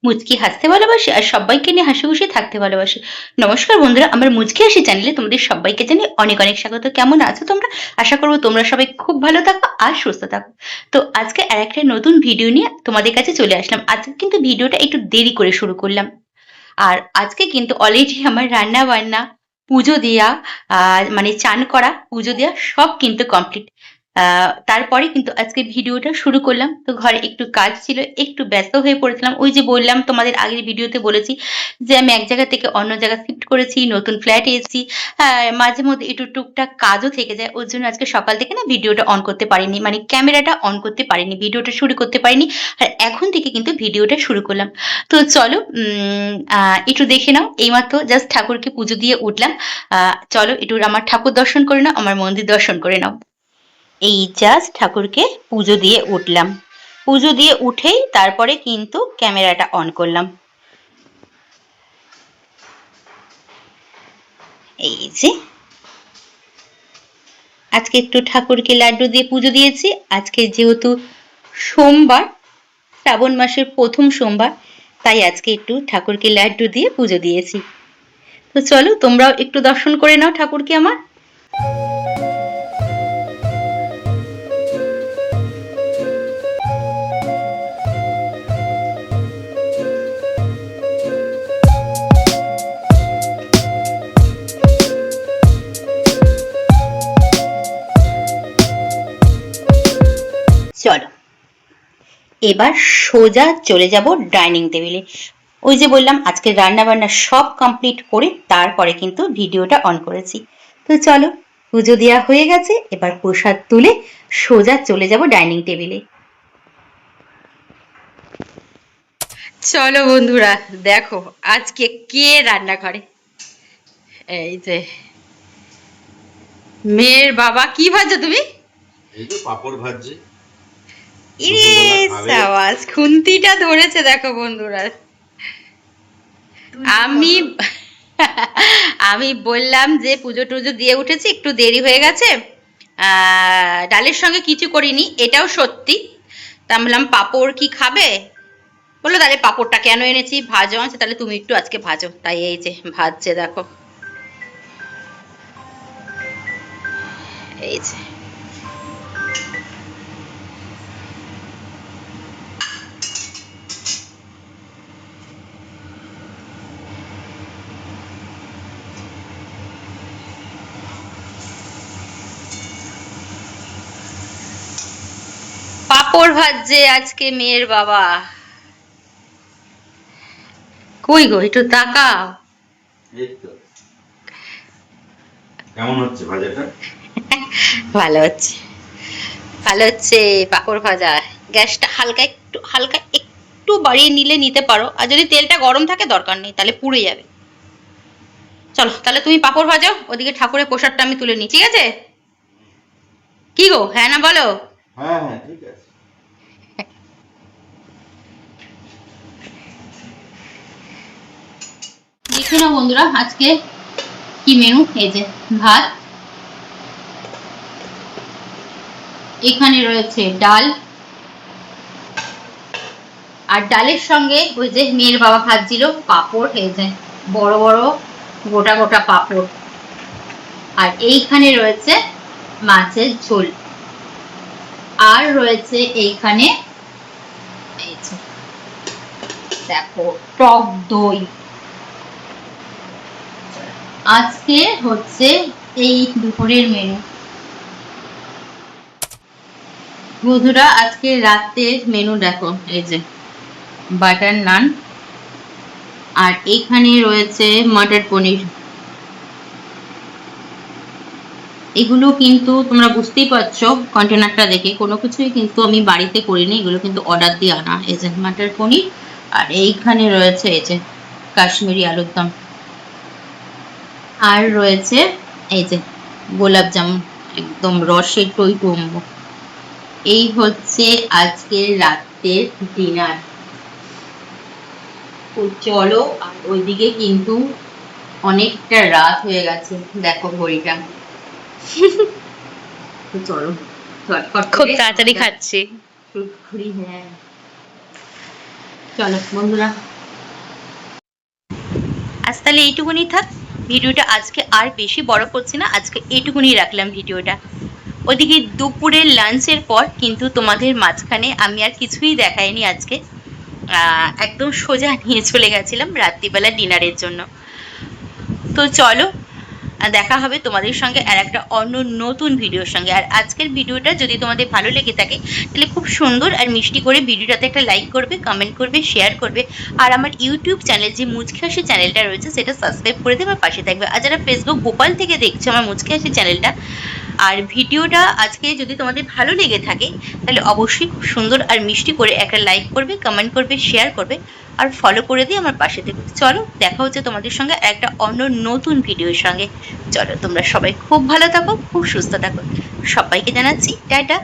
মুচকি হাসতে ভালোবাসি আর সবাইকে নিয়ে হাসি খুশি থাকতে ভালোবাসি। নমস্কার বন্ধুরা, আমার মুচকি হাসি চ্যানেলে তোমাদের সবাইকে জানাই অনেক অনেক স্বাগত। কেমন আছো তোমরা? আশা করবো তোমরা সবাই খুব ভালো থাকো আর সুস্থ থাকো। তো আজকে আরেকটা নতুন ভিডিও নিয়ে তোমাদের কাছে চলে আসলাম। আজকে কিন্তু ভিডিওটা একটু দেরি করে শুরু করলাম। আর আজকে কিন্তু অলরেডি আমার রান্না বান্না, পুজো দেয়া, মানে চান করা, পুজো দেয়া সব কিন্তু কমপ্লিট। তারপরে কিন্তু আজকে ভিডিওটা শুরু করলাম। তো ঘরে একটু কাজ ছিল, একটু ব্যস্ত হয়ে পড়েছিলাম। ওই যে বললাম, তোমাদের আগের ভিডিওতে বলেছি যে আমি এক জায়গা থেকে অন্য জায়গা শিফট করেছি, নতুন ফ্ল্যাটে এসেছি। মাঝে মধ্যে একটু টুকটাক কাজও থেকে যায়, ওর জন্য আজকে সকাল থেকে না ভিডিওটা অন করতে পারিনি, মানে ক্যামেরাটা অন করতে পারিনি, ভিডিওটা শুরু করতে পারিনি। আর এখন থেকে কিন্তু ভিডিওটা শুরু করলাম। তো চলো একটু দেখে নাও। এইমাত্র জাস্ট ঠাকুরকে পুজো দিয়ে উঠলাম। চলো একটু আমার ঠাকুর দর্শন করে নাও, আমার মন্দির দর্শন করে নাও। এই জাস্ট ঠাকুরকে পুজো দিয়ে উঠলাম। পুজো দিয়ে উঠেই তারপরে কিন্তু ক্যামেরাটা অন করলাম। এই যে আজকে একটু ঠাকুরকে লাড্ডু দিয়ে পুজো দিয়েছি। আজকে যেহেতু সোমবার, শ্রাবণ মাসের প্রথম সোমবার, তাই আজকে একটু ঠাকুরকে লাড্ডু দিয়ে পুজো দিয়েছি। তো চলো তোমরাও একটু দর্শন করে নাও ঠাকুরকে আমার। চলো এবার সোজা চলে যাব ডাইনিং টেবিলে। ওই যে বললাম আজকে রান্না বান্না সব কমপ্লিট করে তারপরে কিন্তু ভিডিওটা অন করেছি। তো চলো, পুজো দেওয়া হয়ে গেছে, এবার প্রসাদ তুলে সোজা চলে যাব ডাইনিং টেবিলে। চলো বন্ধুরা, দেখো আজকে কে রান্না করে। এই যে মেয়ের বাবা। কি ভাজছো তুমি? এই তো পাপড় ভাজছি। ইরে সাবাস, খুন্তিটা ধরেছে দেখো বন্ধুরা। আমি আমি বললাম যে পুজো টুজো দিয়ে উঠেছি, একটু দেরি হয়ে গেছে, ডালের সঙ্গে কিছু করিনি, এটাও সত্যি। তা আমি বললাম পাঁপড় কি খাবে? বললো তাহলে পাঁপড়টা কেন এনেছি, ভাজো আছে, তাহলে তুমি একটু আজকে ভাজো। তাই এই যে ভাজছে দেখো। এই যে পাঁপড় ভাজছে আজকে মেয়ের বাবা। কই গো, একটু তাকাও। এই তো কেমন হচ্ছে ভাজাটা? ভালো হচ্ছে, ভালো হচ্ছে পাঁপড় ভাজা। গ্যাসটা হালকা একটু বাড়িয়ে নিলে নিতে পারো, আর যদি তেলটা গরম থাকে দরকার নেই, তাহলে পুড়ে যাবে। চলো তাহলে তুমি পাঁপড় ভাজাও, ওদিকে ঠাকুরের প্রসাদটা আমি তুলে নিই, ঠিক আছে? কি গো, হ্যাঁ না বলো? হ্যাঁ হ্যাঁ ঠিক আছে। দেখে নাও বন্ধুরা আজকে কি মেনু। এই যে ভাত, এখানে রয়েছে ডাল, আর ডালের সঙ্গে ওই যে মেয়ের বাবা ভাজছিল পাঁপড়, এই যে বড় বড় গোটা গোটা পাঁপড়। আর এইখানে রয়েছে মাছের ঝোল, আর রয়েছে এইখানে এই যে দেখো টক দই। আজকে হচ্ছে এই দুপুরের মেনু। বন্ধুরা আজকে রাতের মেনু দেখো, এই যে বাটার নান, আর এইখানে রয়েছে মটর পনির। এগুলো কিন্তু তোমরা বুঝতেই পারছো কন্টেনারটা দেখে, কোনো কিছুই কিন্তু আমি বাড়িতে করিনি, এগুলো কিন্তু অর্ডার দিয়ে আনা। এই যে মটর পনির, আর এইখানে রয়েছে এই যে কাশ্মীরি আলুর দম, আর রয়েছে এই যে গোলাপ জামুন, একদম রসে টইটুম্ব। এই হচ্ছে আজকের রাতের ডিনার। তো চলো, আর ওইদিকে কিন্তু অনেকটা রাত হয়ে গেছে, দেখো ঘড়িটা। তো চলো খুব তাড়াতাড়ি খাচ্ছি। হ্যাঁ চলো বন্ধুরা, আজ তাহলে এইটুকুনি থাক। ভিডিওটা আজকে আর বেশি বড় করছি না, আজকে এইটুকুনি রাখলাম ভিডিওটা। ওদিকে দুপুরের লাঞ্চের পর কিন্তু তোমাদের মাঝখানে আমি আর কিছুই দেখাইনি আজকে। একদম সোজা নিয়ে চলে গেছিলাম রাত্রিবেলা ডিনারের জন্য। তো চলো, দেখা হবে তোমাদের সঙ্গে আর একটা অন্য নতুন ভিডিওর সঙ্গে। আর আজকের ভিডিওটা যদি তোমাদের ভালো লেগে থাকে তাহলে খুব সুন্দর আর মিষ্টি করে ভিডিওটাতে একটা লাইক করবে, কমেন্ট করবে, শেয়ার করবে। আর আমার ইউটিউব চ্যানেল যে মুচকি হাসি চ্যানেলটা রয়েছে সেটা সাবস্ক্রাইব করে দেবে, পাশে থাকবে। আর যারা ফেসবুক ভোপাল থেকে দেখছে আমার মুচকি হাসি চ্যানেলটা, আর ভিডিওটা আজকে যদি তোমাদের ভালো লেগে থাকে তাহলে অবশ্যই খুব সুন্দর আর মিষ্টি করে একটা লাইক করবে, কমেন্ট করবে, শেয়ার করবে আর ফলো করে দিয়ে আমার পাশে থেকে। চলো, দেখা হচ্ছে তোমাদের সঙ্গে একটা অন্য নতুন ভিডিওর সঙ্গে। চলো, তোমরা সবাই খুব ভালো থাকো, খুব সুস্থ থাকো। সবাইকে জানাচ্ছি টাটা।